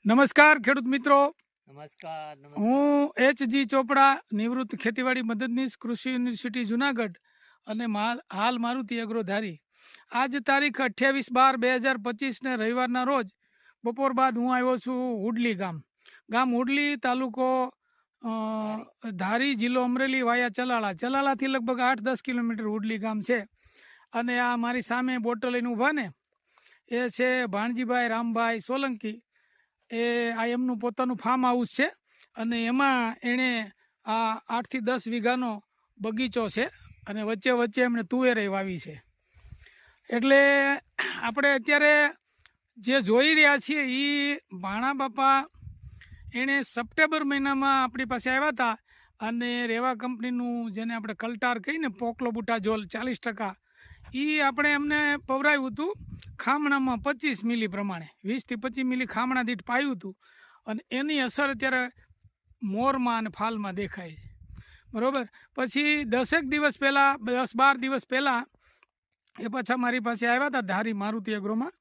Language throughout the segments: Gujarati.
નમસ્કાર ખેડૂત મિત્રો, નમસ્કાર. હું એચ.જી. ચોપડા, નિવૃત્ત ખેતીવાડી મદદનીશ, કૃષિ યુનિવર્સિટી જુનાગઢ અને હાલ મારુતિ એગ્રો ધારી. આજ તારીખ 28/12/2025 ને રવિવારના રોજ બપોર બાદ હું આવ્યો છું હુડલી ગામ હુડલી, તાલુકો ધારી, જિલ્લો અમરેલી, વાયા ચલાળાથી લગભગ 8-10 કિલોમીટર હુડલી ગામ છે. અને આ મારી સામે બોટલ લઈને ઊભા ને એ છે ભાણજીભાઈ રામભાઈ સોલંકી. આ એમનું પોતાનું ફાર્મ હાઉસ છે અને એમાં એણે આ 8 થી 10 વીઘાનો બગીચો છે અને વચ્ચે વચ્ચે એમણે તુવેર વાવી છે. એટલે આપણે અત્યારે જે જોઈ રહ્યા છીએ એ ભાણા બાપા એણે સપ્ટેમ્બર મહિનામાં આપણી પાસે આવ્યા હતા અને રેવા કંપનીનું જેને આપણે કલ્ટાર કહીને પોક્લોબુટાઝોલ 40% એ આપણે એમને પવરાવ્યું હતું ખામણામાં 25 મિલી પ્રમાણે, 20 થી 25 મિલી ખામણા દીઠ પાયું હતું અને એની અસર અત્યારે મોરમાં અને ફાલમાં દેખાય છે. બરાબર. પછી 10 દિવસ પહેલાં, 10-12 દિવસ પહેલાં એ પાછા મારી પાસે આવ્યા હતા ધારી મારુતિ એગ્રોમાં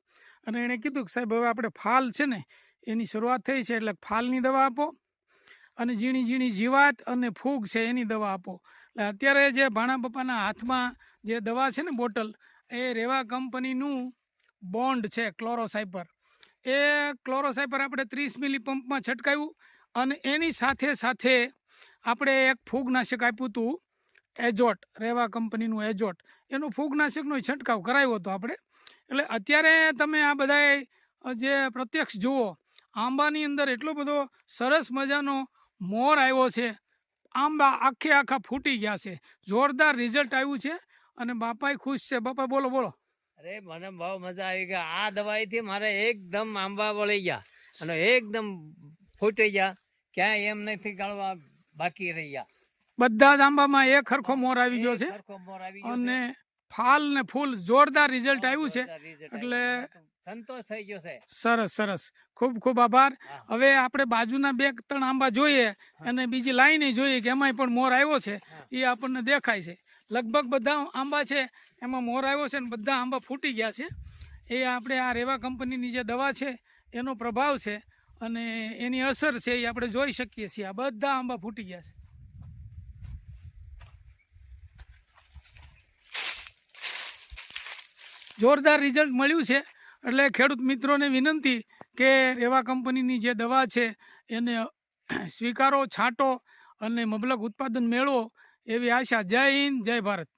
અને એણે કીધું કે સાહેબ હવે આપણે ફાલ છે ને એની શરૂઆત થઈ છે એટલે ફાલની દવા આપો અને ઝીણી ઝીણી જીવાત અને ફૂગ છે એની દવા આપો. એટલે અત્યારે જે ભાણા બાપાના હાથમાં જે દવા છે ને બોટલ, એ રેવા કંપનીનું બોન્ડ છે ક્લોરોસાઇપર. એ ક્લોરોસાઇપર આપણે 30 મિલી પંપમાં છંટકાવ્યું અને એની સાથે સાથે આપણે એક ફૂગનાશક આપ્યું હતું એજોટ, રેવા કંપનીનું એજોટ. એનું ફૂગનાશકનો છંટકાવ કરાવ્યો હતો આપણે. એટલે અત્યારે તમે આ બધા જે પ્રત્યક્ષ જુઓ, આંબાની અંદર એટલો બધો સરસ મજાનો મોર આવ્યો છે, આંબા આખા ફૂટી ગયા છે, જોરદાર રિઝલ્ટ આવ્યું છે અને બાપાએ ખુશ છે. બાપા બોલો બોલો. અરે મને બહુ મજા આવી ગઈ આ દવાઈથી. મારે એકદમ આંબા વળી ગયા અને એકદમ ફૂટી ગયા, ક્યાંય એમ નથી ગાળવા બાકી રહી ગયા. બધા જ આંબામાં એક સરખો મોર આવી ગયો છે અને ફાલ ને ફૂલ જોરદાર રિઝલ્ટ આવ્યું છે. એટલે સંતોષ થઈ ગયો છે. સરસ સરસ, ખૂબ ખૂબ આભાર. હવે આપણે બાજુના 2-3 આંબા જોઈએ અને બીજી લાઈન જોઈએ કે એમાંય પણ મોર આવ્યો છે, એ આપણને દેખાય છે. લગભગ બધા આંબા છે એમાં મોર આવ્યો છે ને બધા આંબા ફૂટી ગયા છે. એ આપણે આ રેવા કંપનીની જે દવા છે એનો પ્રભાવ છે અને એની અસર છે એ આપણે જોઈ શકીએ છીએ. આ બધા આંબા ફૂટી ગયા છે. જોરદાર રિઝલ્ટ મળ્યું છે. એટલે ખેડૂત મિત્રોને વિનંતી કે રેવા કંપનીની જે દવા છે એને સ્વીકારો, છાંટો અને મબલક ઉત્પાદન મેળવો એવી આશા. જય હિન્દ, જય ભારત.